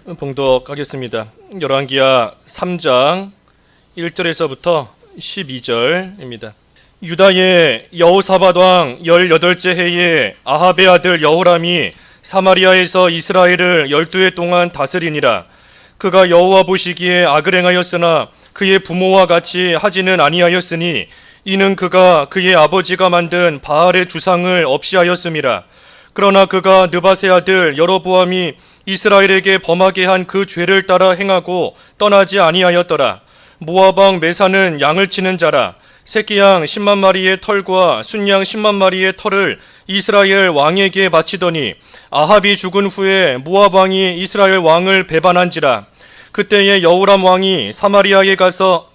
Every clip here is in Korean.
봉독하겠습니다. 열왕기하 3장 1절에서부터 12절입니다. 유다의 여호사밧 왕 18째 해에 아합의 아들 여호람이 사마리아에서 이스라엘을 12해 동안 다스리니라. 그가 여호와 보시기에 악을 행하였으나 그의 부모와 같이 하지는 아니하였으니 이는 그가 그의 아버지가 만든 바알의 주상을 없이 하였음이라. 그러나 그가 느밧의 아들 여로보암이 이스라엘에게 범하게 한 그 죄를 따라 행하고 떠나지 아니하였더라. 모압 왕 메사는 양을 치는 자라. 새끼양 10만 마리의 털과 순양 10만 마리의 털을 이스라엘 왕에게 바치더니 아합이 죽은 후에 모압 왕이 이스라엘 왕을 배반한지라. 그때에 여호람 왕이 사마리아에서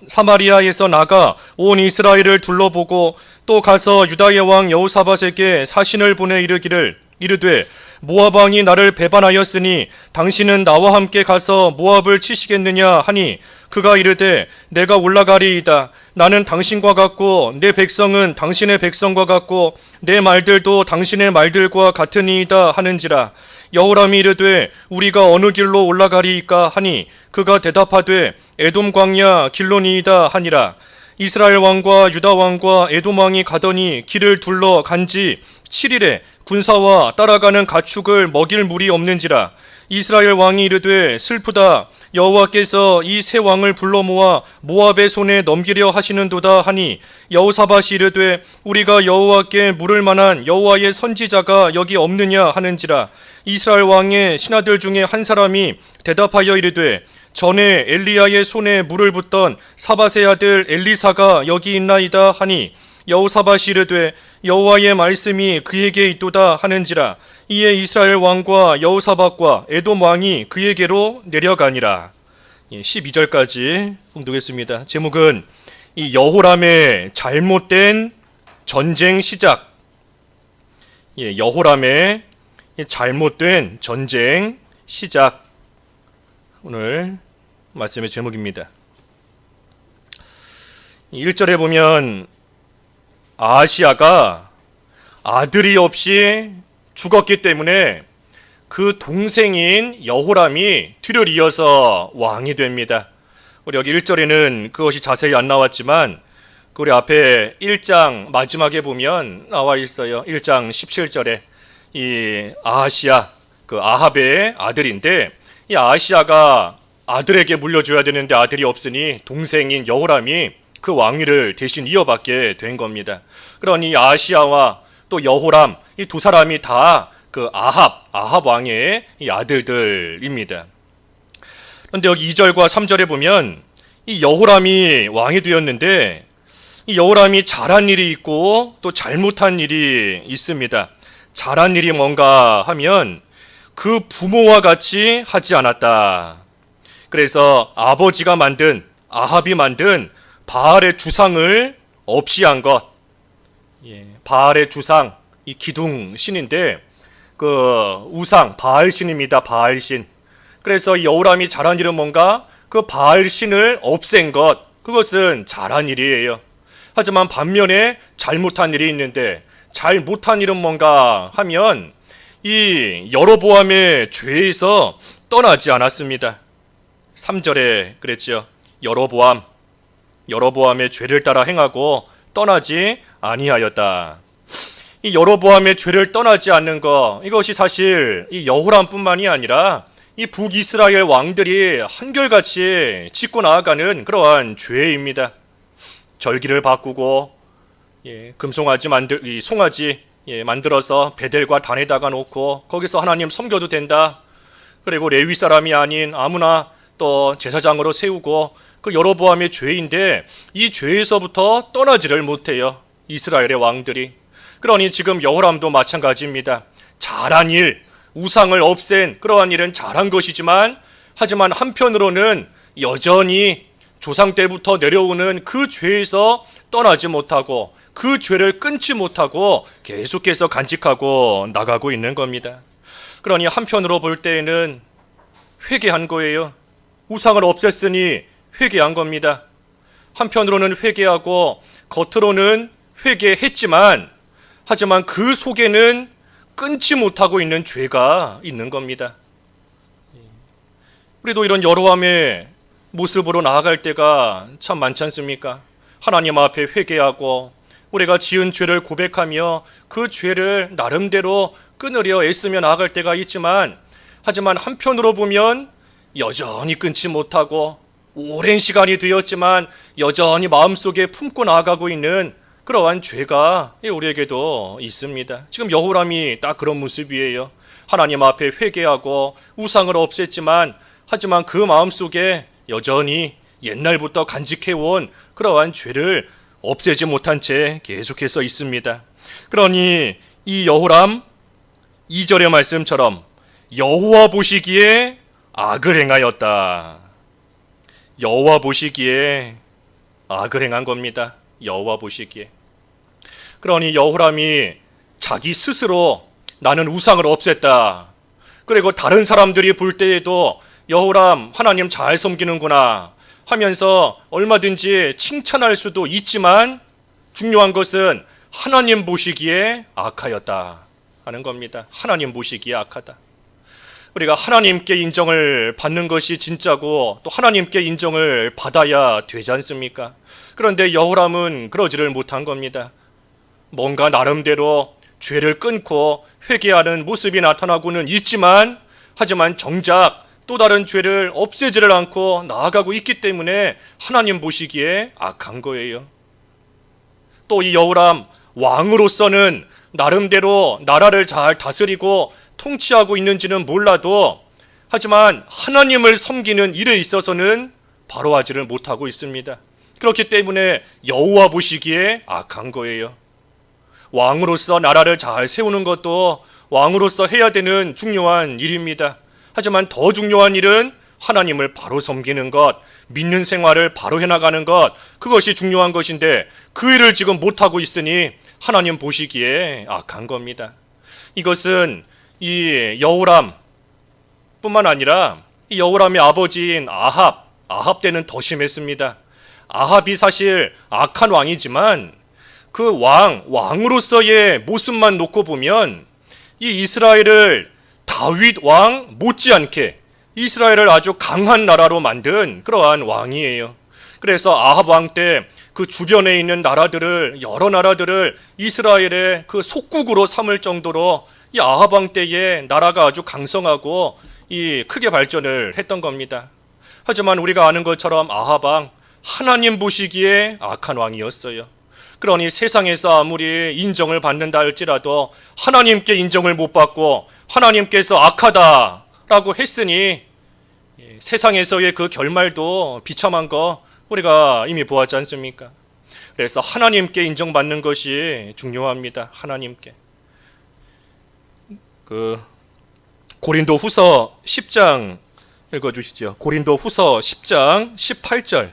나가 온 이스라엘을 둘러보고 또 가서 유다의 왕 여호사밧에게 사신을 보내 이르되 모압 왕이 나를 배반하였으니 당신은 나와 함께 가서 모압을 치시겠느냐 하니 그가 이르되 내가 올라가리이다. 나는 당신과 같고 내 백성은 당신의 백성과 같고 내 말들도 당신의 말들과 같으니이다 하는지라. 여호람이 이르되 우리가 어느 길로 올라가리이까 하니 그가 대답하되 에돔 광야 길로니이다 하니라. 이스라엘 왕과 유다 왕과 에돔 왕이 가더니 길을 둘러 간지 7일에 군사와 따라가는 가축을 먹일 물이 없는지라. 이스라엘 왕이 이르되 슬프다. 여호와께서 이 세 왕을 불러 모아 모압의 손에 넘기려 하시는도다 하니 여호사밧이 이르되 우리가 여호와께 물을 만한 여호와의 선지자가 여기 없느냐 하는지라. 이스라엘 왕의 신하들 중에 한 사람이 대답하여 이르되 전에 엘리야의 손에 물을 붓던 사밧의 아들 엘리사가 여기 있나이다 하니 여호사밧이 이르되 여호와의 말씀이 그에게 있도다 하는지라. 이에 이스라엘 왕과 여호사밧과 에돔 왕이 그에게로 내려가니라. 12절까지 봉독했습니다. 제목은 이 여호람의 잘못된 전쟁 시작. 여호람의 잘못된 전쟁 시작. 오늘 말씀의 제목입니다. 1절에 보면 아하시야가 아들이 없이 죽었기 때문에 그 동생인 여호람이 뒤를 이어서 왕이 됩니다. 우리 여기 1절에는 그것이 자세히 안 나왔지만 우리 앞에 1장 마지막에 보면 나와 있어요. 1장 17절에 이 아하시야, 그 아합의 아들인데 이 아하시야가 아들에게 물려줘야 되는데 아들이 없으니 동생인 여호람이 그 왕위를 대신 이어받게 된 겁니다. 그러니 아하시야와 또 여호람 이 두 사람이 다 그 아합 왕의 이 아들들입니다. 그런데 여기 2절과 3절에 보면 이 여호람이 왕이 되었는데 이 여호람이 잘한 일이 있고 또 잘못한 일이 있습니다. 잘한 일이 뭔가 하면 그 부모와 같이 하지 않았다. 그래서 아버지가 만든 아합이 만든 바알의 주상을 없이 한 것. 바알의 주상, 이 기둥 신인데 그 우상 바알 신입니다. 바알 신. 그래서 여호람이 잘한 일은 뭔가 그 바알 신을 없앤 것. 그것은 잘한 일이에요. 하지만 반면에 잘못한 일이 있는데 잘못한 일은 뭔가 하면 이 여로보암의 죄에서 떠나지 않았습니다. 3절에 그랬죠. 여로보암의 죄를 따라 행하고 떠나지 아니하였다. 이 여로보암의 죄를 떠나지 않는 것, 이것이 사실 이 여호람뿐만이 아니라 이 북이스라엘 왕들이 한결같이 짚고 나아가는 그러한 죄입니다. 절기를 바꾸고 금송아지 송아지 만들어서 베델과 단에다가 놓고 거기서 하나님 섬겨도 된다. 그리고 레위 사람이 아닌 아무나 또 제사장으로 세우고 그 여로보암의 죄인데 이 죄에서부터 떠나지를 못해요. 이스라엘의 왕들이. 그러니 지금 여호람도 마찬가지입니다. 잘한 일, 우상을 없앤 그러한 일은 잘한 것이지만 하지만 한편으로는 여전히 조상 때부터 내려오는 그 죄에서 떠나지 못하고 그 죄를 끊지 못하고 계속해서 간직하고 나가고 있는 겁니다. 그러니 한편으로 볼 때에는 회개한 거예요. 우상을 없앴으니 회개한 겁니다. 한편으로는 회개하고 겉으로는 회개했지만 하지만 그 속에는 끊지 못하고 있는 죄가 있는 겁니다. 우리도 이런 여로함의 모습으로 나아갈 때가 참 많지 않습니까? 하나님 앞에 회개하고 우리가 지은 죄를 고백하며 그 죄를 나름대로 끊으려 애쓰며 나아갈 때가 있지만, 하지만 한편으로 보면 여전히 끊지 못하고 오랜 시간이 되었지만 여전히 마음속에 품고 나아가고 있는 그러한 죄가 우리에게도 있습니다. 지금 여호람이 딱 그런 모습이에요. 하나님 앞에 회개하고 우상을 없앴지만, 하지만 그 마음속에 여전히 옛날부터 간직해온 그러한 죄를 없애지 못한 채 계속해서 있습니다. 그러니 이 여호람 2절의 말씀처럼 여호와 보시기에 악을 행하였다. 여호와 보시기에 악을 행한 겁니다. 여호와 보시기에. 그러니 여호람이 자기 스스로 나는 우상을 없앴다, 그리고 다른 사람들이 볼 때에도 여호람 하나님 잘 섬기는구나 하면서 얼마든지 칭찬할 수도 있지만, 중요한 것은 하나님 보시기에 악하였다 하는 겁니다. 하나님 보시기에 악하다. 우리가 하나님께 인정을 받는 것이 진짜고 또 하나님께 인정을 받아야 되지 않습니까? 그런데 여호람은 그러지를 못한 겁니다. 뭔가 나름대로 죄를 끊고 회개하는 모습이 나타나고는 있지만, 하지만 정작 또 다른 죄를 없애지를 않고 나아가고 있기 때문에 하나님 보시기에 악한 거예요. 또 이 여호람 왕으로서는 나름대로 나라를 잘 다스리고 통치하고 있는지는 몰라도, 하지만 하나님을 섬기는 일에 있어서는 바로 하지를 못하고 있습니다. 그렇기 때문에 여호와 보시기에 악한 거예요. 왕으로서 나라를 잘 세우는 것도 왕으로서 해야 되는 중요한 일입니다. 하지만 더 중요한 일은 하나님을 바로 섬기는 것, 믿는 생활을 바로 해나가는 것, 그것이 중요한 것인데 그 일을 지금 못하고 있으니 하나님 보시기에 악한 겁니다. 이것은 이 여호람 뿐만 아니라 이 여호람의 아버지인 아합 때는 더 심했습니다. 아합이 사실 악한 왕이지만 그 왕으로서의 모습만 놓고 보면 이 이스라엘을 다윗 왕 못지않게 이스라엘을 아주 강한 나라로 만든 그러한 왕이에요. 그래서 아합 왕 때 그 주변에 있는 나라들을, 여러 나라들을 이스라엘의 그 속국으로 삼을 정도로 이 아합 왕 때의 나라가 아주 강성하고 이 크게 발전을 했던 겁니다. 하지만 우리가 아는 것처럼 아합 왕 하나님 보시기에 악한 왕이었어요. 그러니 세상에서 아무리 인정을 받는다 할지라도 하나님께 인정을 못 받고 하나님께서 악하다라고 했으니 세상에서의 그 결말도 비참한 거 우리가 이미 보았지 않습니까? 그래서 하나님께 인정받는 것이 중요합니다. 하나님께. 고린도 후서 10장 읽어주시죠. 고린도 후서 10장 18절.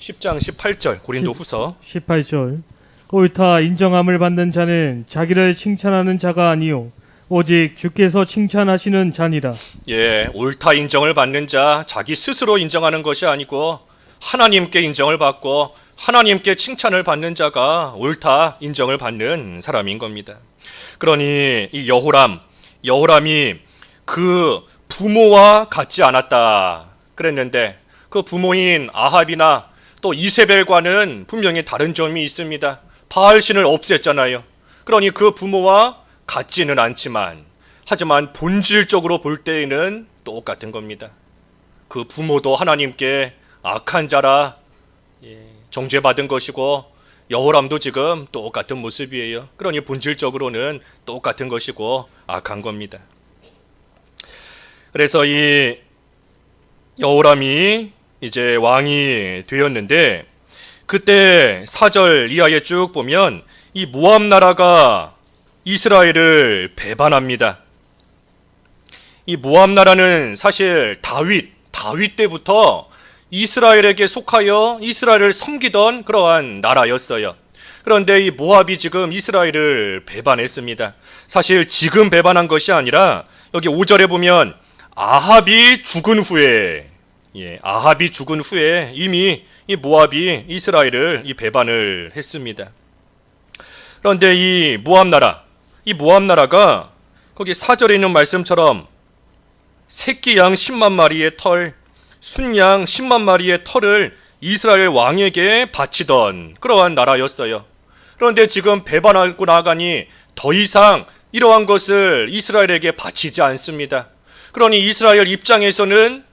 10장 18절 고린도 후서 18절. 옳다 인정함을 받는 자는 자기를 칭찬하는 자가 아니요 오직 주께서 칭찬하시는 자니라. 예, 옳다 인정을 받는 자, 자기 스스로 인정하는 것이 아니고 하나님께 인정을 받고 하나님께 칭찬을 받는 자가 옳다 인정을 받는 사람인 겁니다. 그러니 이 여호람이 그 부모와 같지 않았다 그랬는데, 그 부모인 아합이나 또 이세벨과는 분명히 다른 점이 있습니다. 바알신을 없앴잖아요. 그러니 그 부모와 같지는 않지만, 하지만 본질적으로 볼 때에는 똑같은 겁니다. 그 부모도 하나님께 악한 자라 정죄받은 것이고, 여호람도 지금 똑같은 모습이에요. 그러니 본질적으로는 똑같은 것이고 악한 겁니다. 그래서 이 여호람이 이제 왕이 되었는데, 그때 4절 이하에 쭉 보면 이 모압 나라가 이스라엘을 배반합니다. 이 모압 나라는 사실 다윗 때부터 이스라엘에게 속하여 이스라엘을 섬기던 그러한 나라였어요. 그런데 이 모압이 지금 이스라엘을 배반했습니다. 사실 지금 배반한 것이 아니라 여기 5절에 보면 아합이 죽은 후에 이미 이 모압이 이스라엘을 배반을 했습니다. 그런데 이 모압 나라가 거기 4절에 있는 말씀처럼 새끼 양 10만 마리의 털, 순양 10만 마리의 털을 이스라엘 왕에게 바치던 그러한 나라였어요. 그런데 지금 배반하고 나가니 더 이상 이러한 것을 이스라엘에게 바치지 않습니다. 그러니 이스라엘 입장에서는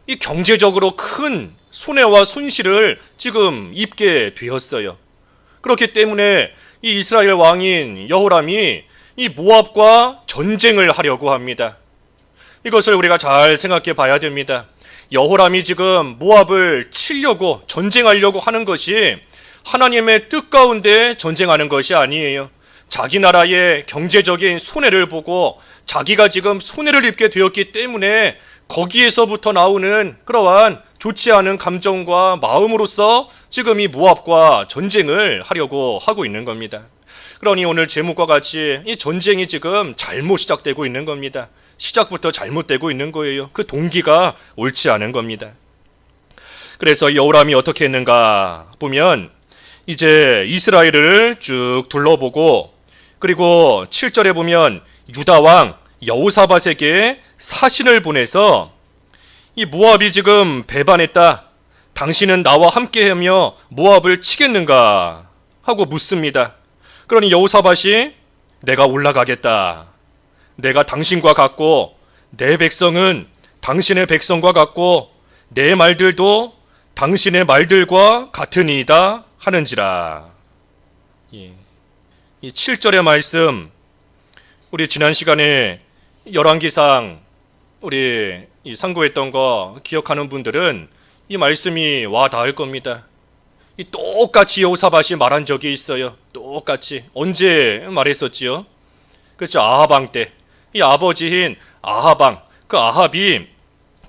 이 경제적으로 큰 손해와 손실을 지금 입게 되었어요. 그렇기 때문에 이 이스라엘 왕인 여호람이 이 모압과 전쟁을 하려고 합니다. 이것을 우리가 잘 생각해 봐야 됩니다. 여호람이 지금 모압을 치려고 전쟁하려고 하는 것이 하나님의 뜻 가운데 전쟁하는 것이 아니에요. 자기 나라의 경제적인 손해를 보고 자기가 지금 손해를 입게 되었기 때문에 거기에서부터 나오는 그러한 좋지 않은 감정과 마음으로서 지금 이 모압과 전쟁을 하려고 하고 있는 겁니다. 그러니 오늘 제목과 같이 이 전쟁이 지금 잘못 시작되고 있는 겁니다. 시작부터 잘못되고 있는 거예요. 그 동기가 옳지 않은 겁니다. 그래서 여호람이 어떻게 했는가 보면 이제 이스라엘을 쭉 둘러보고 그리고 7절에 보면 유다 왕 여호사밧에게 사신을 보내서 이 모압이 지금 배반했다. 당신은 나와 함께하며 모압을 치겠는가 하고 묻습니다. 그러니 여호사밧이 내가 올라가겠다. 내가 당신과 같고 내 백성은 당신의 백성과 같고 내 말들도 당신의 말들과 같으니이다 하는지라. 이 7절의 말씀 우리 지난 시간에 열왕기상 우리 상고했던 거 기억하는 분들은 이 말씀이 와 닿을 겁니다. 이 똑같이 여호사밧이 말한 적이 있어요. 똑같이. 언제 말했었지요? 그렇죠. 아하방 때. 이 아버지인 아하방, 그 아합이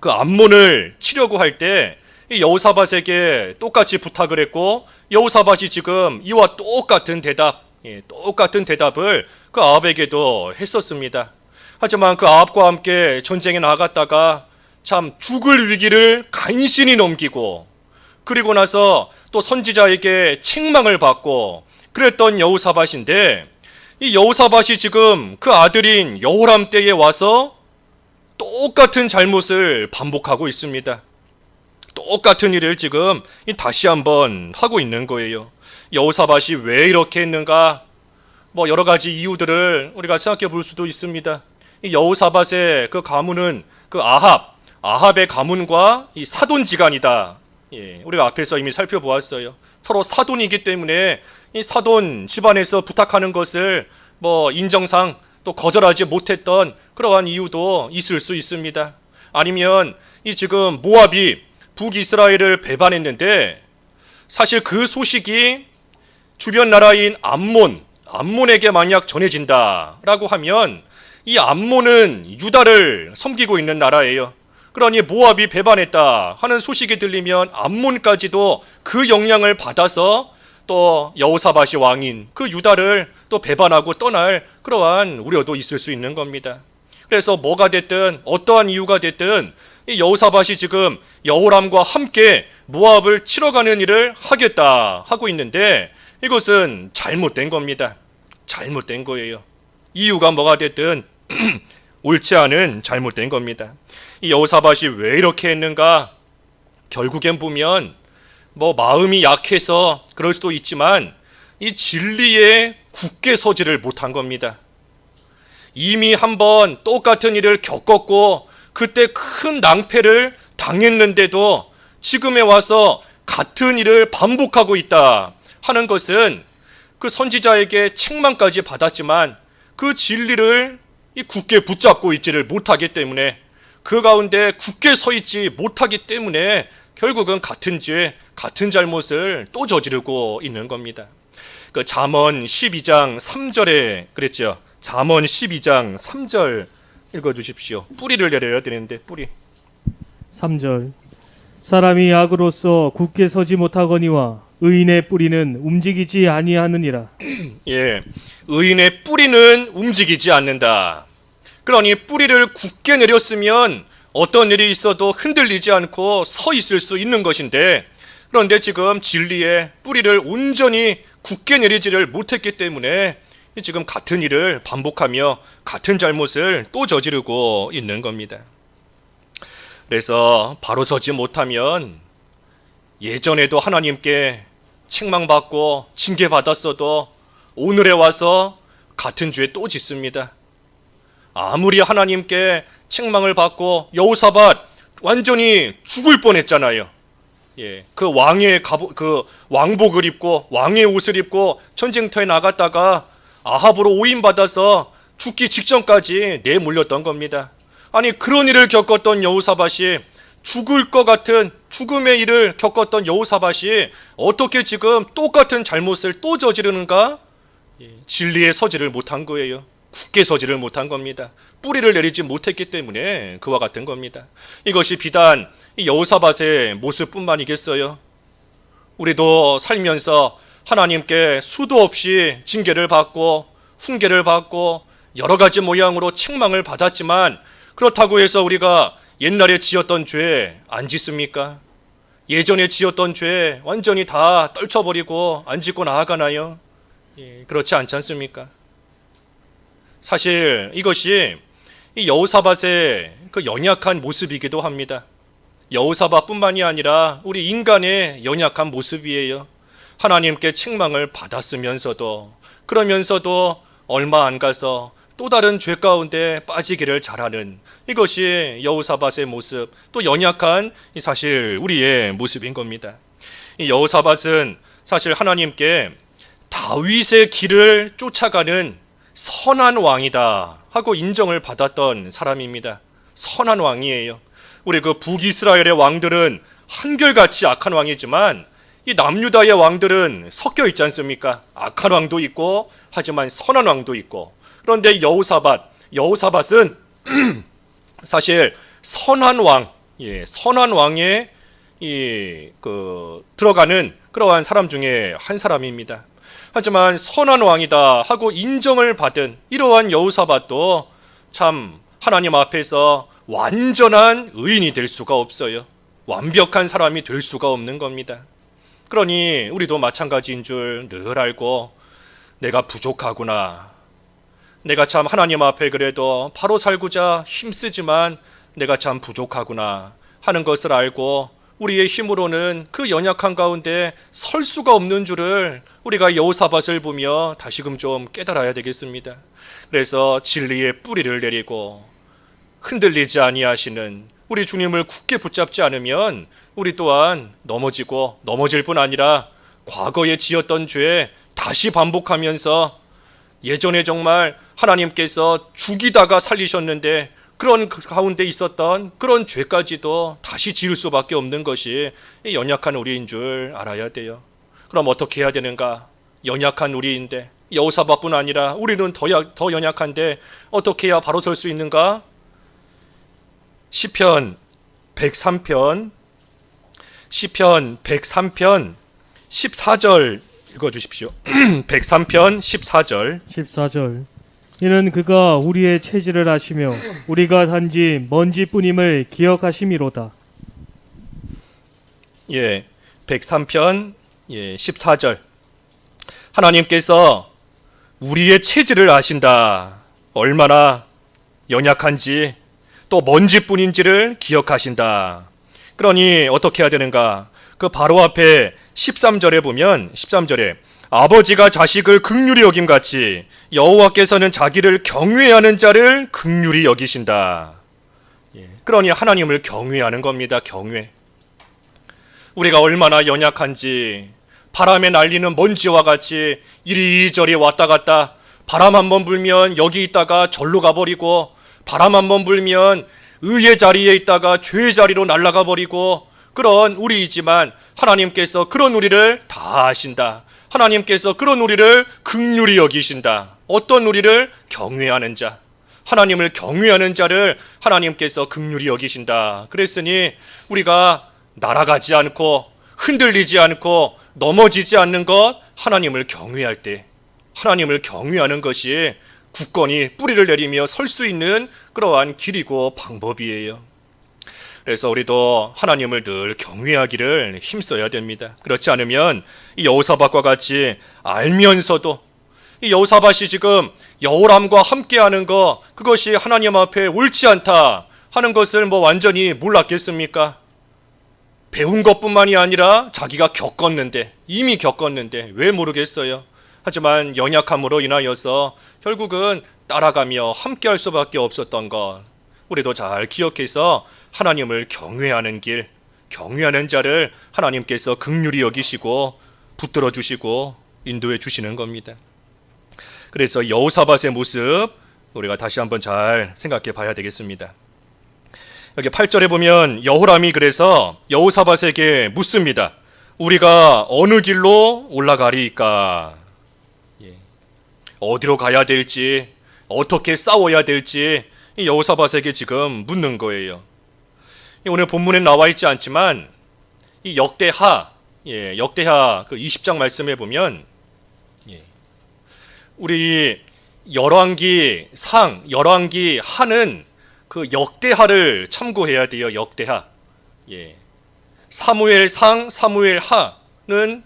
그 암몬을 치려고 할 때 이 여호사밧에게 똑같이 부탁을 했고 여호사밧이 지금 이와 똑같은 대답을 그 아합에게도 했었습니다. 하지만 그 아합과 함께 전쟁에 나갔다가 참 죽을 위기를 간신히 넘기고 그리고 나서 또 선지자에게 책망을 받고 그랬던 여호사밧인데 이 여호사밧이 지금 그 아들인 여호람 때에 와서 똑같은 잘못을 반복하고 있습니다. 똑같은 일을 지금 다시 한번 하고 있는 거예요. 여호사밧이 왜 이렇게 했는가? 뭐 여러 가지 이유들을 우리가 생각해 볼 수도 있습니다. 이 여호사밧의 그 가문은 그 아합의 가문과 이 사돈지간이다. 우리가 앞에서 이미 살펴보았어요. 서로 사돈이기 때문에 이 사돈 집안에서 부탁하는 것을 뭐 인정상 또 거절하지 못했던 그러한 이유도 있을 수 있습니다. 아니면 이 지금 모압이 북이스라엘을 배반했는데 사실 그 소식이 주변 나라인 암몬에게 만약 전해진다라고 하면 이 암몬은 유다를 섬기고 있는 나라예요. 그러니 모압이 배반했다 하는 소식이 들리면 암몬까지도 그 영향을 받아서 또 여호사밧이 왕인 그 유다를 또 배반하고 떠날 그러한 우려도 있을 수 있는 겁니다. 그래서 뭐가 됐든 어떠한 이유가 됐든 이 여호사밧이 지금 여호람과 함께 모압을 치러 가는 일을 하겠다 하고 있는데 이것은 잘못된 겁니다. 잘못된 거예요. 이유가 뭐가 됐든 옳지 않은 잘못된 겁니다. 이 여호사밧이 왜 이렇게 했는가? 결국엔 보면 뭐 마음이 약해서 그럴 수도 있지만 이 진리에 굳게 서지를 못한 겁니다. 이미 한번 똑같은 일을 겪었고 그때 큰 낭패를 당했는데도 지금에 와서 같은 일을 반복하고 있다 하는 것은 그 선지자에게 책망까지 받았지만 그 진리를 굳게 붙잡고 있지를 못하기 때문에 그 가운데 굳게 서 있지 못하기 때문에 결국은 같은 죄, 같은 잘못을 또 저지르고 있는 겁니다. 그 잠언 12장 3절에 그랬죠. 잠언 12장 3절 읽어주십시오. 뿌리를 내려야 되는데 뿌리. 3절 사람이 악으로서 굳게 서지 못하거니와 의인의 뿌리는 움직이지 아니하느니라. 예, 의인의 뿌리는 움직이지 않는다. 그러니 뿌리를 굳게 내렸으면 어떤 일이 있어도 흔들리지 않고 서 있을 수 있는 것인데 그런데 지금 진리의 뿌리를 온전히 굳게 내리지를 못했기 때문에 지금 같은 일을 반복하며 같은 잘못을 또 저지르고 있는 겁니다. 그래서 바로 서지 못하면 예전에도 하나님께 책망받고 징계받았어도 오늘에 와서 같은 죄 또 짓습니다. 아무리 하나님께 책망을 받고 여호사밧 완전히 죽을 뻔했잖아요. 예, 그 왕의 그 왕복을 입고 왕의 옷을 입고 전쟁터에 나갔다가 아합으로 오인받아서 죽기 직전까지 내몰렸던 겁니다. 아니 그런 일을 겪었던 여호사밧이 죽을 것 같은 죽음의 일을 겪었던 여호사밧이 어떻게 지금 똑같은 잘못을 또 저지르는가? 진리에 서지를 못한 거예요. 굳게 서지를 못한 겁니다. 뿌리를 내리지 못했기 때문에 그와 같은 겁니다. 이것이 비단 이 여호사밧의 모습뿐만이겠어요. 우리도 살면서 하나님께 수도 없이 징계를 받고 훈계를 받고 여러 가지 모양으로 책망을 받았지만 그렇다고 해서 우리가 옛날에 지었던 죄 안 짓습니까? 예전에 지었던 죄 완전히 다 떨쳐버리고 안 짓고 나아가나요? 그렇지 않지 않습니까? 사실 이것이 이 여호사밧의 그 연약한 모습이기도 합니다. 여호사밧뿐만이 아니라 우리 인간의 연약한 모습이에요. 하나님께 책망을 받았으면서도 그러면서도 얼마 안 가서 또 다른 죄 가운데 빠지기를 잘하는 이것이 여호사밧의 모습, 또 연약한 사실 우리의 모습인 겁니다. 이 여호사밧은 사실 하나님께 다윗의 길을 쫓아가는 선한 왕이다 하고 인정을 받았던 사람입니다. 선한 왕이에요. 우리 그 북이스라엘의 왕들은 한결같이 악한 왕이지만 이 남유다의 왕들은 섞여 있지 않습니까? 악한 왕도 있고 하지만 선한 왕도 있고. 그런데 여호사밧은 사실 선한 왕, 선한 왕에 들어가는 그러한 사람 중에 한 사람입니다. 하지만 선한 왕이다 하고 인정을 받은 이러한 여호사밧도 참 하나님 앞에서 완전한 의인이 될 수가 없어요. 완벽한 사람이 될 수가 없는 겁니다. 그러니 우리도 마찬가지인 줄 늘 알고 내가 부족하구나. 내가 참 하나님 앞에 그래도 바로 살고자 힘쓰지만 내가 참 부족하구나 하는 것을 알고 우리의 힘으로는 그 연약한 가운데 설 수가 없는 줄을 우리가 여호사밧을 보며 다시금 좀 깨달아야 되겠습니다. 그래서 진리의 뿌리를 내리고 흔들리지 아니하시는 우리 주님을 굳게 붙잡지 않으면 우리 또한 넘어지고 넘어질 뿐 아니라 과거에 지었던 죄 다시 반복하면서 예전에 정말 하나님께서 죽이다가 살리셨는데 그런 가운데 있었던 그런 죄까지도 다시 지을 수밖에 없는 것이 연약한 우리인 줄 알아야 돼요. 그럼 어떻게 해야 되는가? 연약한 우리인데 여호사밧뿐 아니라 우리는 더 연약한데 어떻게 해야 바로 설 수 있는가? 시편 103편 14절 읽어주십시오. 103편 14절 이는 그가 우리의 체질을 아시며 우리가 단지 먼지뿐임을 기억하심이로다. 103편 14절 하나님께서 우리의 체질을 아신다. 얼마나 연약한지 또 먼지뿐인지를 기억하신다. 그러니 어떻게 해야 되는가? 그 바로 앞에 13절에 보면 13절에 아버지가 자식을 긍휼히 여김같이 여호와께서는 자기를 경외하는 자를 긍휼히 여기신다. 그러니 하나님을 경외하는 겁니다. 경외. 우리가 얼마나 연약한지 바람에 날리는 먼지와 같이 이리저리 왔다 갔다 바람 한번 불면 여기 있다가 절로 가버리고 바람 한번 불면 의의 자리에 있다가 죄의 자리로 날아가 버리고 그런 우리이지만 하나님께서 그런 우리를 다 아신다. 하나님께서 그런 우리를 긍휼히 여기신다. 어떤 우리를 경외하는 자, 하나님을 경외하는 자를 하나님께서 긍휼히 여기신다. 그랬으니 우리가 날아가지 않고 흔들리지 않고 넘어지지 않는 것, 하나님을 경외할 때 하나님을 경외하는 것이 굳건히 뿌리를 내리며 설 수 있는 그러한 길이고 방법이에요. 그래서 우리도 하나님을 늘 경외하기를 힘써야 됩니다. 그렇지 않으면 이 여호사밧과 같이 알면서도 이 여호사밧이 지금 여호람과 함께하는 것, 그것이 하나님 앞에 옳지 않다 하는 것을 완전히 몰랐겠습니까? 배운 것뿐만이 아니라 자기가 겪었는데, 이미 겪었는데 왜 모르겠어요? 하지만 연약함으로 인하여서 결국은 따라가며 함께할 수밖에 없었던 것, 우리도 잘 기억해서 하나님을 경외하는 길, 경외하는 자를 하나님께서 긍휼히 여기시고 붙들어 주시고 인도해 주시는 겁니다. 그래서 여호사밧의 모습 우리가 다시 한번 잘 생각해 봐야 되겠습니다. 여기 8절에 보면 여호람이 그래서 여호사밧에게 묻습니다. 우리가 어느 길로 올라가리이까? 어디로 가야 될지, 어떻게 싸워야 될지 이 여호사밧에게 지금 묻는 거예요. 오늘 본문에 나와 있지 않지만 이 역대하 그 20장 말씀에 보면 우리 열왕기 하는 그 역대하를 참고해야 돼요. 역대하. 사무엘상, 사무엘하는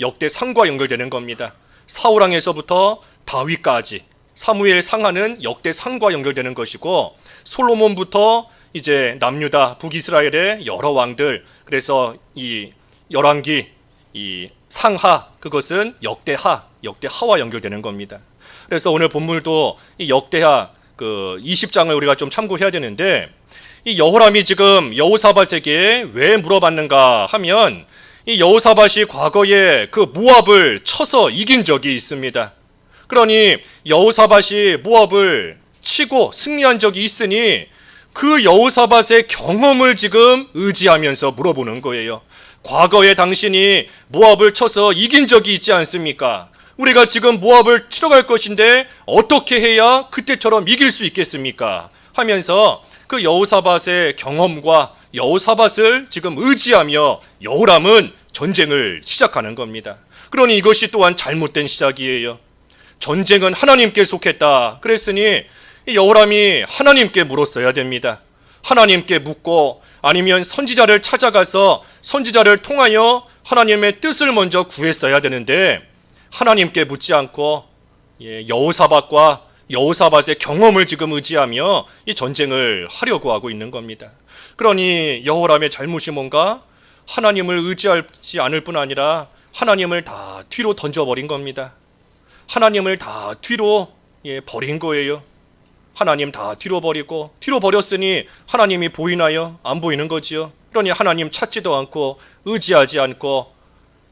역대상과 연결되는 겁니다. 사울왕에서부터 다윗까지 사무엘상하는 역대상과 연결되는 것이고, 솔로몬부터 이제 남유다 북이스라엘의 여러 왕들, 그래서 이 열왕기 이 상하, 그것은 역대하와 연결되는 겁니다. 그래서 오늘 본문도 이 역대하 그 20장을 우리가 좀 참고해야 되는데, 이 여호람이 지금 여호사밧에게 왜 물어봤는가 하면, 이 여호사밧이 과거에 그 모압을 쳐서 이긴 적이 있습니다. 그러니 여호사밧이 모압을 치고 승리한 적이 있으니 그 여호사밧의 경험을 지금 의지하면서 물어보는 거예요. 과거에 당신이 모압을 쳐서 이긴 적이 있지 않습니까? 우리가 지금 모압을 치러 갈 것인데 어떻게 해야 그때처럼 이길 수 있겠습니까? 하면서 그 여호사밧의 경험과 여호사밧을 지금 의지하며 여호람은 전쟁을 시작하는 겁니다. 그러니 이것이 또한 잘못된 시작이에요. 전쟁은 하나님께 속했다 그랬으니 여호람이 하나님께 물었어야 됩니다. 하나님께 묻고 아니면 선지자를 찾아가서 선지자를 통하여 하나님의 뜻을 먼저 구했어야 되는데, 하나님께 묻지 않고 여호사밧과 여호사밧의 경험을 지금 의지하며 이 전쟁을 하려고 하고 있는 겁니다. 그러니 여호람의 잘못이 뭔가? 하나님을 의지하지 않을 뿐 아니라 하나님을 다 뒤로 던져버린 겁니다. 하나님을 다 뒤로 버린 거예요. 하나님 다 뒤로 버렸으니 하나님이 보이나요? 안 보이는 거지요. 그러니 하나님 찾지도 않고 의지하지 않고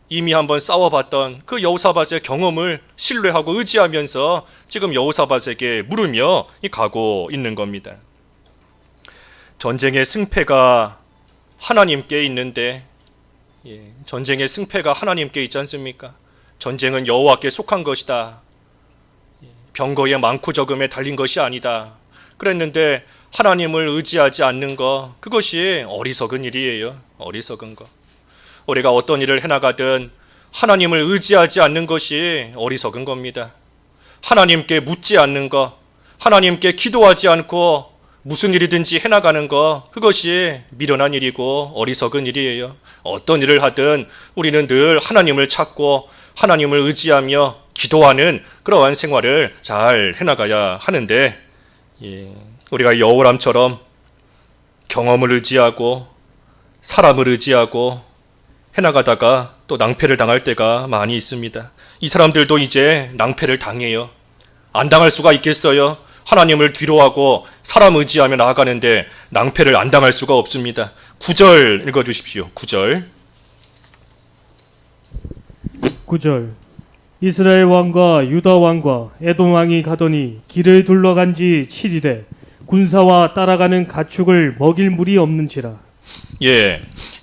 이미 한번 싸워봤던 그 여호사밧의 경험을 신뢰하고 의지하면서 지금 여호사밧에게 물으며 가고 있는 겁니다. 전쟁의 승패가 하나님께 있는데, 전쟁의 승패가 하나님께 있지 않습니까? 전쟁은 여호와께 속한 것이다. 병거의 많고 적음에 달린 것이 아니다. 그랬는데 하나님을 의지하지 않는 것, 그것이 어리석은 일이에요. 어리석은 것. 우리가 어떤 일을 해나가든 하나님을 의지하지 않는 것이 어리석은 겁니다. 하나님께 묻지 않는 것, 하나님께 기도하지 않고 무슨 일이든지 해나가는 것, 그것이 미련한 일이고 어리석은 일이에요. 어떤 일을 하든 우리는 늘 하나님을 찾고 하나님을 의지하며 기도하는 그러한 생활을 잘 해나가야 하는데, 우리가 여호람처럼 경험을 의지하고 사람을 의지하고 해나가다가 또 낭패를 당할 때가 많이 있습니다. 이 사람들도 이제 낭패를 당해요. 안 당할 수가 있겠어요? 하나님을 뒤로하고 사람 의지하며 나아가는데 낭패를 안 당할 수가 없습니다. 9절 읽어주십시오. 9절. 이스라엘 왕과 유다 왕과 에돔 왕이 가더니 길을 둘러간 지 7일에 군사와 따라가는 가축을 먹일 물이 없는지라.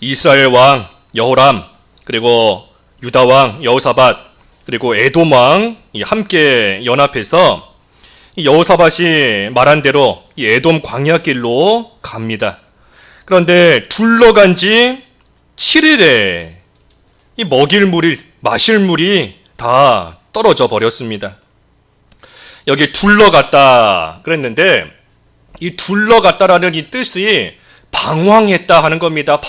이스라엘 왕 여호람, 그리고 유다 왕 여호사밧, 그리고 에돔 왕이 함께 연합해서 여호사밧이 말한 대로 이 에돔 광야길로 갑니다. 그런데 둘러간 지 7일에 이 먹일 물이, 마실 물이 다 떨어져 버렸습니다. 여기 둘러갔다 그랬는데, 이 둘러갔다라는 이 뜻이 방황했다 하는 겁니다.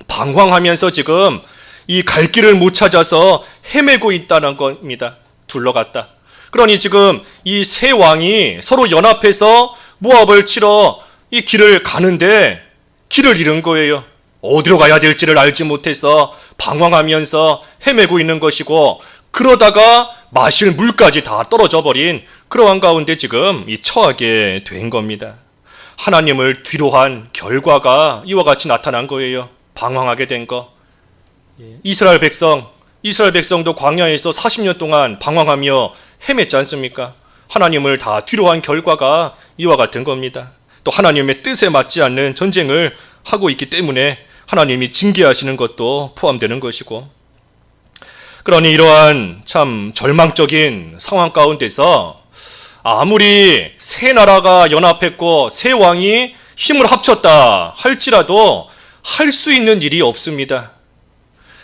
방황하면서 지금 이 갈 길을 못 찾아서 헤매고 있다는 겁니다. 둘러갔다. 그러니 지금 이 세 왕이 서로 연합해서 모압을 치러 이 길을 가는데 길을 잃은 거예요. 어디로 가야 될지를 알지 못해서 방황하면서 헤매고 있는 것이고, 그러다가 마실 물까지 다 떨어져 버린 그러한 가운데 지금 이 처하게 된 겁니다. 하나님을 뒤로한 결과가 이와 같이 나타난 거예요. 방황하게 된 거. 이스라엘 백성도 광야에서 40년 동안 방황하며 헤맸지 않습니까? 하나님을 다 뒤로한 결과가 이와 같은 겁니다. 또 하나님의 뜻에 맞지 않는 전쟁을 하고 있기 때문에 하나님이 징계하시는 것도 포함되는 것이고, 그러니 이러한 참 절망적인 상황 가운데서 아무리 세 나라가 연합했고 세 왕이 힘을 합쳤다 할지라도 할 수 있는 일이 없습니다.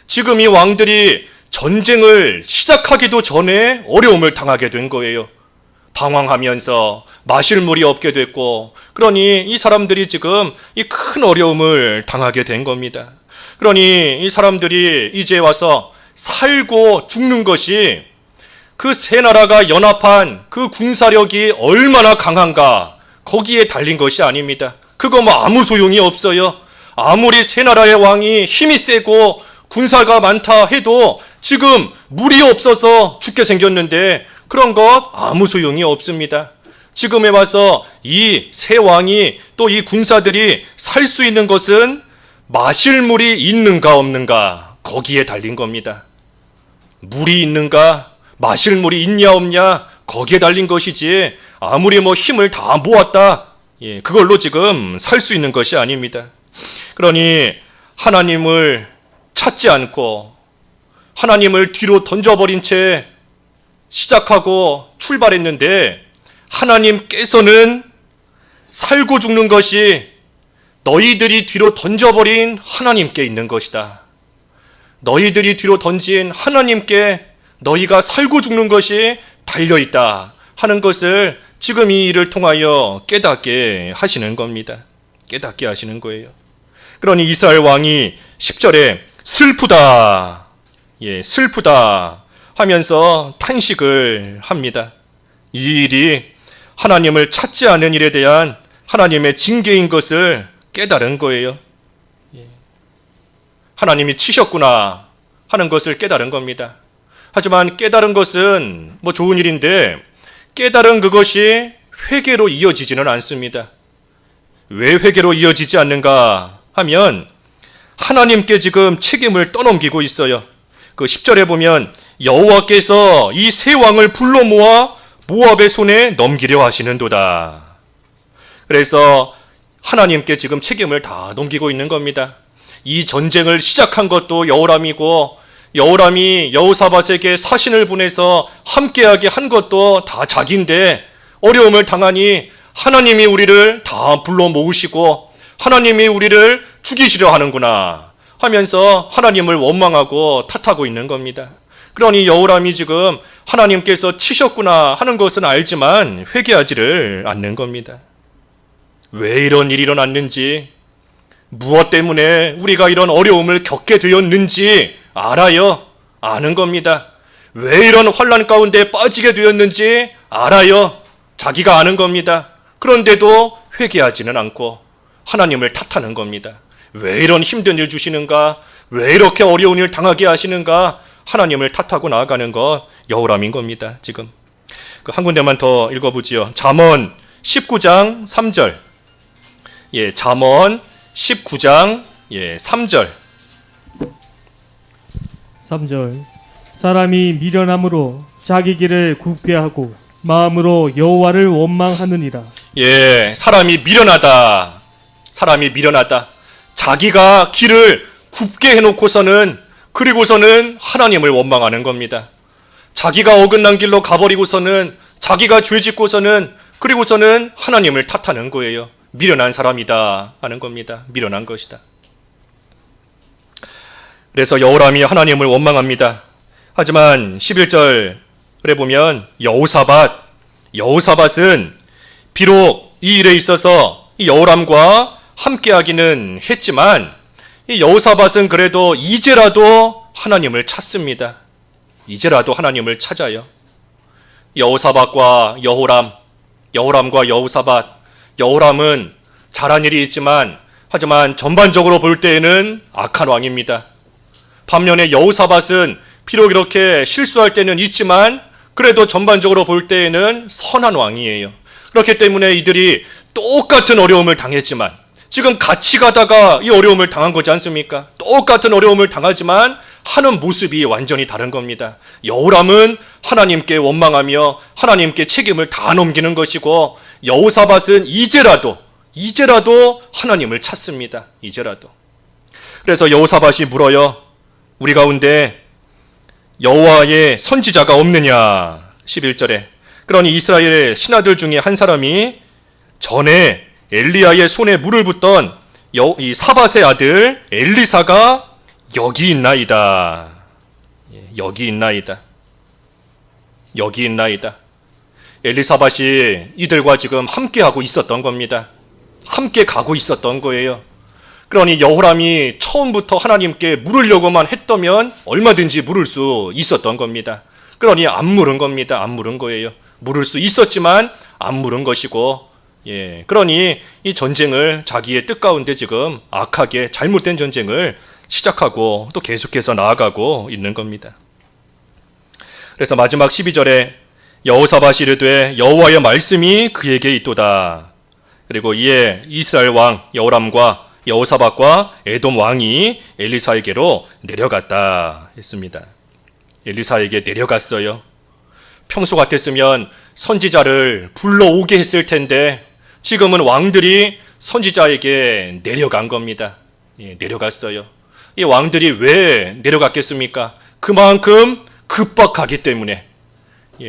지금 이 왕들이 전쟁을 시작하기도 전에 어려움을 당하게 된 거예요. 방황하면서 마실 물이 없게 됐고, 그러니 이 사람들이 지금 이 큰 어려움을 당하게 된 겁니다. 그러니 이 사람들이 이제 와서 살고 죽는 것이 그 세 나라가 연합한 그 군사력이 얼마나 강한가, 거기에 달린 것이 아닙니다. 그거 뭐 아무 소용이 없어요. 아무리 세 나라의 왕이 힘이 세고 군사가 많다 해도 지금 물이 없어서 죽게 생겼는데 그런 것 아무 소용이 없습니다. 지금에 와서 이 세 왕이 또 이 군사들이 살 수 있는 것은 마실 물이 있는가 없는가, 거기에 달린 겁니다. 물이 있는가, 마실 물이 있냐 없냐, 거기에 달린 것이지 아무리 뭐 힘을 다 모았다, 그걸로 지금 살 수 있는 것이 아닙니다. 그러니 하나님을 찾지 않고 하나님을 뒤로 던져버린 채 시작하고 출발했는데, 하나님께서는 살고 죽는 것이 너희들이 뒤로 던져버린 하나님께 있는 것이다. 너희들이 뒤로 던진 하나님께 너희가 살고 죽는 것이 달려있다 하는 것을 지금 이 일을 통하여 깨닫게 하시는 겁니다. 깨닫게 하시는 거예요. 그러니 이스라엘 왕이 10절에 슬프다, 슬프다 하면서 탄식을 합니다. 이 일이 하나님을 찾지 않은 일에 대한 하나님의 징계인 것을 깨달은 거예요. 하나님이 치셨구나 하는 것을 깨달은 겁니다. 하지만 깨달은 것은 뭐 좋은 일인데 깨달은 그것이 회개로 이어지지는 않습니다. 왜 회개로 이어지지 않는가 하면 하나님께 지금 책임을 떠넘기고 있어요. 그 10절에 보면 여호와께서 이 세 왕을 불러 모아 모압의 손에 넘기려 하시는도다. 그래서 하나님께 지금 책임을 다 넘기고 있는 겁니다. 이 전쟁을 시작한 것도 여호람이고, 여호람이 여호사밧에게 사신을 보내서 함께하게 한 것도 다 자기인데, 어려움을 당하니 하나님이 우리를 다 불러 모으시고 하나님이 우리를 죽이시려 하는구나 하면서 하나님을 원망하고 탓하고 있는 겁니다. 그러니 여호람이 지금 하나님께서 치셨구나 하는 것은 알지만 회개하지를 않는 겁니다. 왜 이런 일이 일어났는지, 무엇 때문에 우리가 이런 어려움을 겪게 되었는지 알아요. 아는 겁니다. 왜 이런 환난 가운데 빠지게 되었는지 알아요. 자기가 아는 겁니다. 그런데도 회개하지는 않고 하나님을 탓하는 겁니다. 왜 이런 힘든 일 주시는가? 왜 이렇게 어려운 일 당하게 하시는가? 하나님을 탓하고 나아가는 것 여호람인 겁니다. 지금 한 군데만 더 읽어보지요. 잠언 19장 3절. 잠언 19장 3절. 3절. 사람이 미련함으로 자기 길을 굽게 하고 마음으로 여호와를 원망하느니라. 사람이 미련하다. 사람이 미련하다. 자기가 길을 굽게 해놓고서는, 그리고서는 하나님을 원망하는 겁니다. 자기가 어긋난 길로 가버리고서는, 자기가 죄짓고서는, 그리고서는 하나님을 탓하는 거예요. 미련한 사람이다 하는 겁니다. 미련한 것이다. 그래서 여호람이 하나님을 원망합니다. 하지만 11절에 보면 여호사밧은 비록 이 일에 있어서 이 여호람과 함께하기는 했지만, 이 여호사밧은 그래도 이제라도 하나님을 찾습니다. 이제라도 하나님을 찾아요. 여호사밧과 여호람, 여호람과 여호사밧. 여호람은 잘한 일이 있지만 하지만 전반적으로 볼 때에는 악한 왕입니다. 반면에 여호사밧은 비록 이렇게 실수할 때는 있지만 그래도 전반적으로 볼 때에는 선한 왕이에요. 그렇기 때문에 이들이 똑같은 어려움을 당했지만 지금 같이 가다가 이 어려움을 당한 거지 않습니까? 똑같은 어려움을 당하지만 하는 모습이 완전히 다른 겁니다. 여호람은 하나님께 원망하며 하나님께 책임을 다 넘기는 것이고 여호사밧은 이제라도 하나님을 찾습니다. 이제라도. 그래서 여호사밧이 물어요. 우리 가운데 여호와의 선지자가 없느냐? 11절에. 그러니 이스라엘의 신하들 중에 한 사람이 전에 엘리야의 손에 물을 붓던 이 사밧의 아들 엘리사가 여기 있나이다. 여기 있나이다. 여기 있나이다. 엘리사밧이 이들과 지금 함께하고 있었던 겁니다. 함께 가고 있었던 거예요. 그러니 여호람이 처음부터 하나님께 물으려고만 했다면 얼마든지 물을 수 있었던 겁니다. 그러니 안 물은 겁니다. 안 물은 거예요. 물을 수 있었지만 안 물은 것이고, 그러니 이 전쟁을 자기의 뜻 가운데 지금 악하게 잘못된 전쟁을 시작하고 또 계속해서 나아가고 있는 겁니다. 그래서 마지막 12절에 여호사밧이 이르되 여호와의 말씀이 그에게 있도다. 그리고 이에 이스라엘 왕 여호람과 여호사밧과 에돔 왕이 엘리사에게로 내려갔다 했습니다. 엘리사에게 내려갔어요. 평소 같았으면 선지자를 불러오게 했을 텐데 지금은 왕들이 선지자에게 내려간 겁니다. 내려갔어요. 이 왕들이 왜 내려갔겠습니까? 그만큼 급박하기 때문에.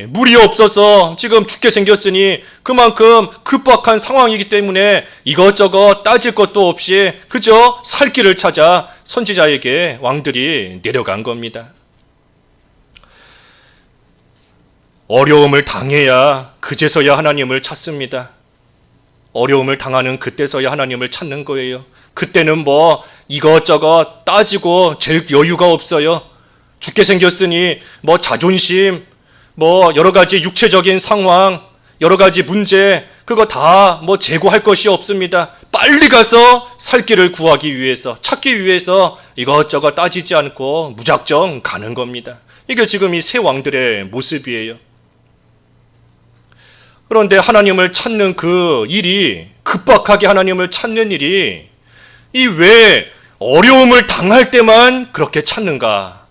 물이 없어서 지금 죽게 생겼으니 그만큼 급박한 상황이기 때문에 이것저것 따질 것도 없이 그저 살 길을 찾아 선지자에게 왕들이 내려간 겁니다. 어려움을 당해야 그제서야 하나님을 찾습니다. 어려움을 당하는 그때서야 하나님을 찾는 거예요. 그때는 뭐 이것저것 따지고 잴 여유가 없어요. 죽게 생겼으니 뭐 자존심, 뭐 여러 가지 육체적인 상황, 여러 가지 문제, 그거 다 뭐 제고할 것이 없습니다. 빨리 가서 살 길을 구하기 위해서, 찾기 위해서 이것저것 따지지 않고 무작정 가는 겁니다. 이게 지금 이 세 왕들의 모습이에요. 그런데 하나님을 찾는 그 일이, 급박하게 하나님을 찾는 일이 이 왜 어려움을 당할 때만 그렇게 찾는가?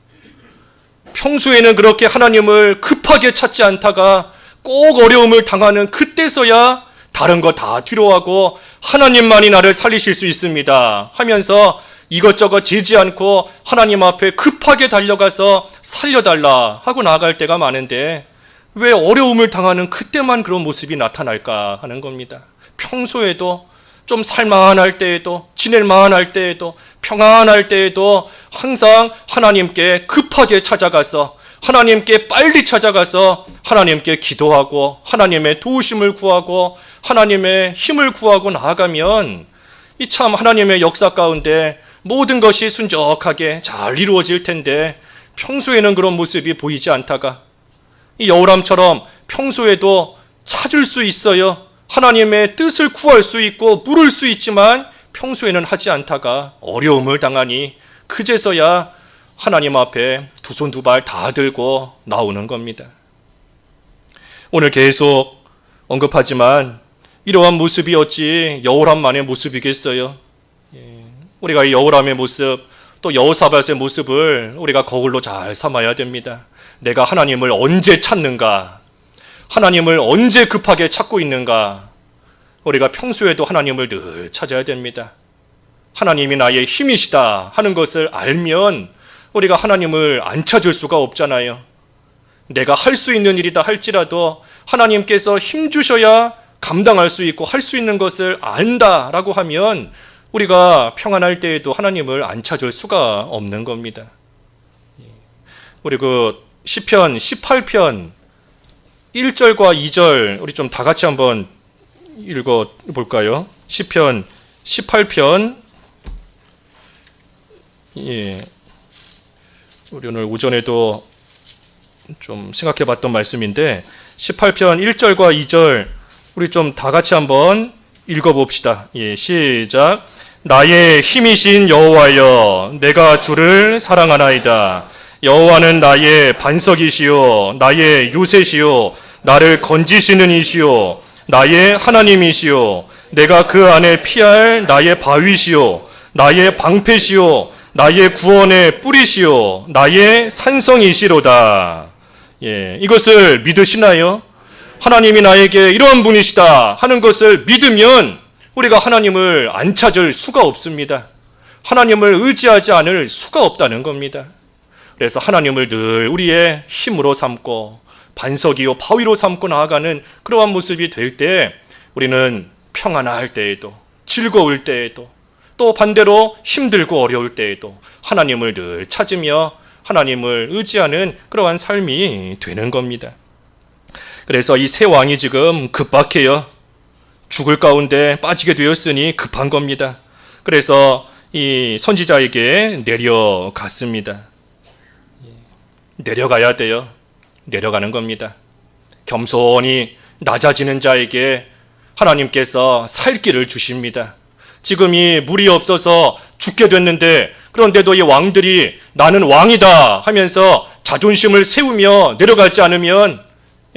평소에는 그렇게 하나님을 급하게 찾지 않다가 꼭 어려움을 당하는 그때서야 다른 거 다 뒤로하고 하나님만이 나를 살리실 수 있습니다 하면서 이것저것 재지 않고 하나님 앞에 급하게 달려가서 살려달라 하고 나아갈 때가 많은데 왜 어려움을 당하는 그때만 그런 모습이 나타날까 하는 겁니다. 평소에도 좀 살만할 때에도, 지낼만할 때에도, 평안할 때에도 항상 하나님께 급하게 찾아가서 하나님께 빨리 찾아가서 하나님께 기도하고 하나님의 도우심을 구하고 하나님의 힘을 구하고 나아가면 이 참 하나님의 역사 가운데 모든 것이 순적하게 잘 이루어질 텐데 평소에는 그런 모습이 보이지 않다가 이 여호람처럼 평소에도 찾을 수 있어요. 하나님의 뜻을 구할 수 있고 물을 수 있지만 평소에는 하지 않다가 어려움을 당하니 그제서야 하나님 앞에 두 손 두 발 다 들고 나오는 겁니다. 오늘 계속 언급하지만 이러한 모습이 어찌 여호람만의 모습이겠어요? 우리가 이 여호람의 모습 또 여호사밧의 모습을 우리가 거울로 잘 삼아야 됩니다. 내가 하나님을 언제 찾는가? 하나님을 언제 급하게 찾고 있는가? 우리가 평소에도 하나님을 늘 찾아야 됩니다. 하나님이 나의 힘이시다 하는 것을 알면 우리가 하나님을 안 찾을 수가 없잖아요. 내가 할 수 있는 일이다 할지라도 하나님께서 힘 주셔야 감당할 수 있고 할 수 있는 것을 안다라고 하면 우리가 평안할 때에도 하나님을 안 찾을 수가 없는 겁니다. 우리 그 시편 18편 1절과 2절 우리 좀 다 같이 한번 읽어 볼까요? 시편 18편 우리 오늘 오전에도 좀 생각해 봤던 말씀인데 18편 1절과 2절 우리 좀 다 같이 한번 읽어 봅시다. 예, 시작. 나의 힘이신 여호와여 내가 주를 사랑하나이다. 여호와는 나의 반석이시요 나의 요새시요 나를 건지시는 이시요 나의 하나님이시요 내가 그 안에 피할 나의 바위시요 나의 방패시요 나의 구원의 뿌리시요 나의 산성이시로다. 예, 이것을 믿으시나요? 하나님이 나에게 이런 분이시다 하는 것을 믿으면 우리가 하나님을 안 찾을 수가 없습니다. 하나님을 의지하지 않을 수가 없다는 겁니다. 그래서 하나님을 늘 우리의 힘으로 삼고 반석이요 바위로 삼고 나아가는 그러한 모습이 될 때 우리는 평안할 때에도 즐거울 때에도 또 반대로 힘들고 어려울 때에도 하나님을 늘 찾으며 하나님을 의지하는 그러한 삶이 되는 겁니다. 그래서 이 새 왕이 지금 급박해요. 죽을 가운데 빠지게 되었으니 급한 겁니다. 그래서 이 선지자에게 내려갔습니다. 내려가야 돼요. 내려가는 겁니다. 겸손히 낮아지는 자에게 하나님께서 살 길을 주십니다. 지금 이 물이 없어서 죽게 됐는데 그런데도 이 왕들이 나는 왕이다 하면서 자존심을 세우며 내려가지 않으면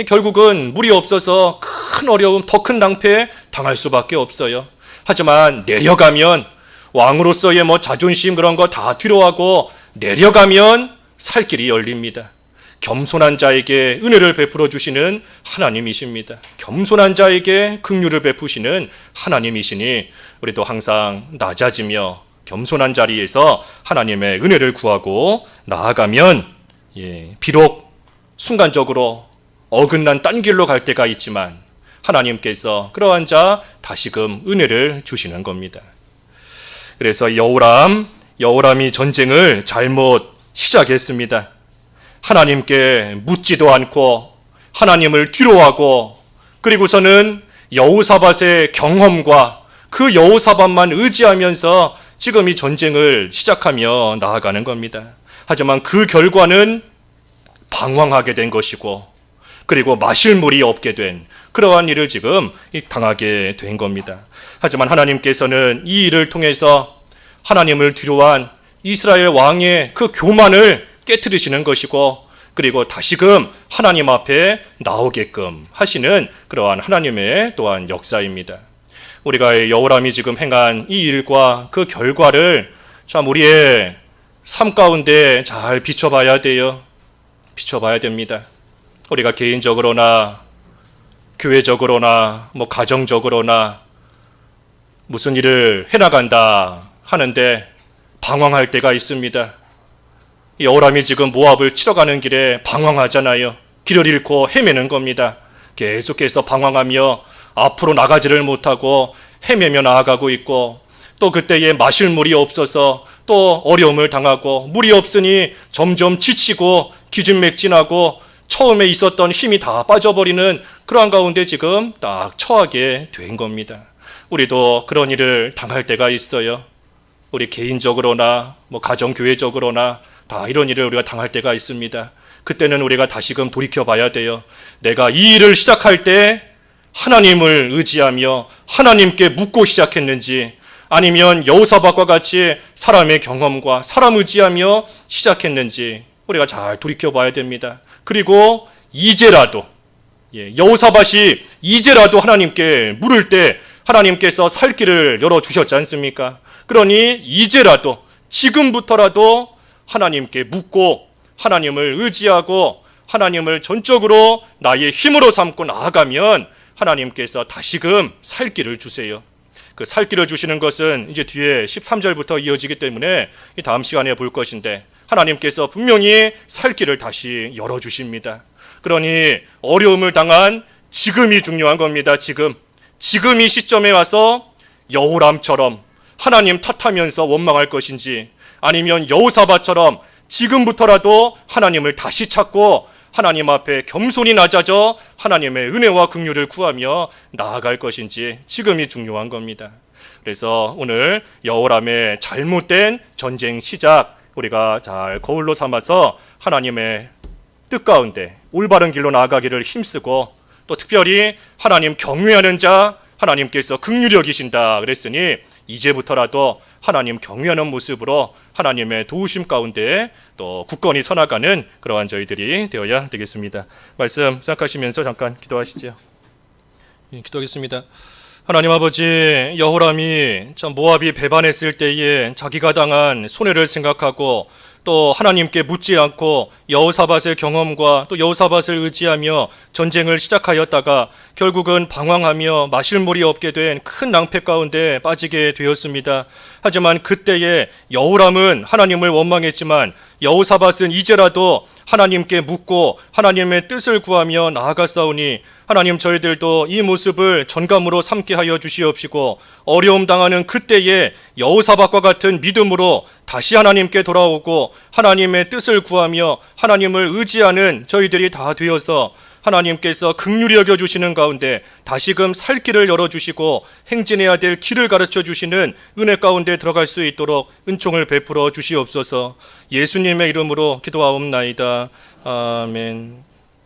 결국은 물이 없어서 큰 어려움, 더 큰 낭패에 당할 수밖에 없어요. 하지만 내려가면 왕으로서의 자존심 그런 거 다 뒤로하고 내려가면 살 길이 열립니다. 겸손한 자에게 은혜를 베풀어 주시는 하나님이십니다. 겸손한 자에게 긍휼을 베푸시는 하나님이시니 우리도 항상 낮아지며 겸손한 자리에서 하나님의 은혜를 구하고 나아가면 비록 순간적으로 어긋난 딴 길로 갈 때가 있지만 하나님께서 그러한 자 다시금 은혜를 주시는 겁니다. 그래서 여호람이 전쟁을 잘못 시작했습니다. 하나님께 묻지도 않고 하나님을 뒤로하고 그리고서는 여호사밧의 경험과 그 여호사밧만 의지하면서 지금 이 전쟁을 시작하며 나아가는 겁니다. 하지만 그 결과는 방황하게 된 것이고 그리고 마실 물이 없게 된 그러한 일을 지금 당하게 된 겁니다. 하지만 하나님께서는 이 일을 통해서 하나님을 뒤로한 이스라엘 왕의 그 교만을 깨트리시는 것이고 그리고 다시금 하나님 앞에 나오게끔 하시는 그러한 하나님의 또한 역사입니다. 우리가 여호람이 지금 행한 이 일과 그 결과를 참 우리의 삶 가운데 잘 비춰봐야 돼요. 비춰봐야 됩니다. 우리가 개인적으로나 교회적으로나 가정적으로나 무슨 일을 해나간다 하는데 방황할 때가 있습니다. 여호람이 지금 모압을 치러 가는 길에 방황하잖아요. 길을 잃고 헤매는 겁니다. 계속해서 방황하며 앞으로 나가지를 못하고 헤매며 나아가고 있고 또 그때에 마실 물이 없어서 또 어려움을 당하고 물이 없으니 점점 지치고 기진맥진하고 처음에 있었던 힘이 다 빠져버리는 그러한 가운데 지금 딱 처하게 된 겁니다. 우리도 그런 일을 당할 때가 있어요. 우리 개인적으로나 가정교회적으로나 다 이런 일을 우리가 당할 때가 있습니다. 그때는 우리가 다시금 돌이켜봐야 돼요. 내가 이 일을 시작할 때 하나님을 의지하며 하나님께 묻고 시작했는지 아니면 여호사밧과 같이 사람의 경험과 사람 의지하며 시작했는지 우리가 잘 돌이켜봐야 됩니다. 그리고 이제라도 여호사밧이 이제라도 하나님께 물을 때 하나님께서 살 길을 열어주셨지 않습니까? 그러니 이제라도 지금부터라도 하나님께 묻고 하나님을 의지하고 하나님을 전적으로 나의 힘으로 삼고 나아가면 하나님께서 다시금 살 길을 주세요. 그 살 길을 주시는 것은 이제 뒤에 13절부터 이어지기 때문에 다음 시간에 볼 것인데 하나님께서 분명히 살 길을 다시 열어주십니다. 그러니 어려움을 당한 지금이 중요한 겁니다. 지금 이 시점에 와서 여호람처럼 하나님 탓하면서 원망할 것인지 아니면 여호사밧처럼 지금부터라도 하나님을 다시 찾고 하나님 앞에 겸손히 낮아져 하나님의 은혜와 긍휼을 구하며 나아갈 것인지 지금이 중요한 겁니다. 그래서 오늘 여호람의 잘못된 전쟁 시작 우리가 잘 거울로 삼아서 하나님의 뜻 가운데 올바른 길로 나아가기를 힘쓰고 또 특별히 하나님 경외하는 자 하나님께서 긍휼히 여기신다 그랬으니 이제부터라도 하나님 경외하는 모습으로 하나님의 도우심 가운데 또 굳건히 서나가는 그러한 저희들이 되어야 되겠습니다. 말씀 생각하시면서 잠깐 기도하시죠. 기도하겠습니다. 하나님 아버지, 여호람이 참 모압이 배반했을 때에 자기가 당한 손해를 생각하고 또 하나님께 묻지 않고 여호사밧의 경험과 또 여호사밧을 의지하며 전쟁을 시작하였다가 결국은 방황하며 마실 물이 없게 된 큰 낭패 가운데 빠지게 되었습니다. 하지만 그때에 여호람은 하나님을 원망했지만 여호사밧은 이제라도 하나님께 묻고 하나님의 뜻을 구하며 나아갔사오니 하나님 저희들도 이 모습을 전감으로 삼게 하여 주시옵시고 어려움 당하는 그때에 여호사밧과 같은 믿음으로 다시 하나님께 돌아오고 하나님의 뜻을 구하며 하나님을 의지하는 저희들이 다 되어서 하나님께서 긍휼히 여겨주시는 가운데 다시금 살 길을 열어주시고 행진해야 될 길을 가르쳐 주시는 은혜 가운데 들어갈 수 있도록 은총을 베풀어 주시옵소서. 예수님의 이름으로 기도하옵나이다. 아멘.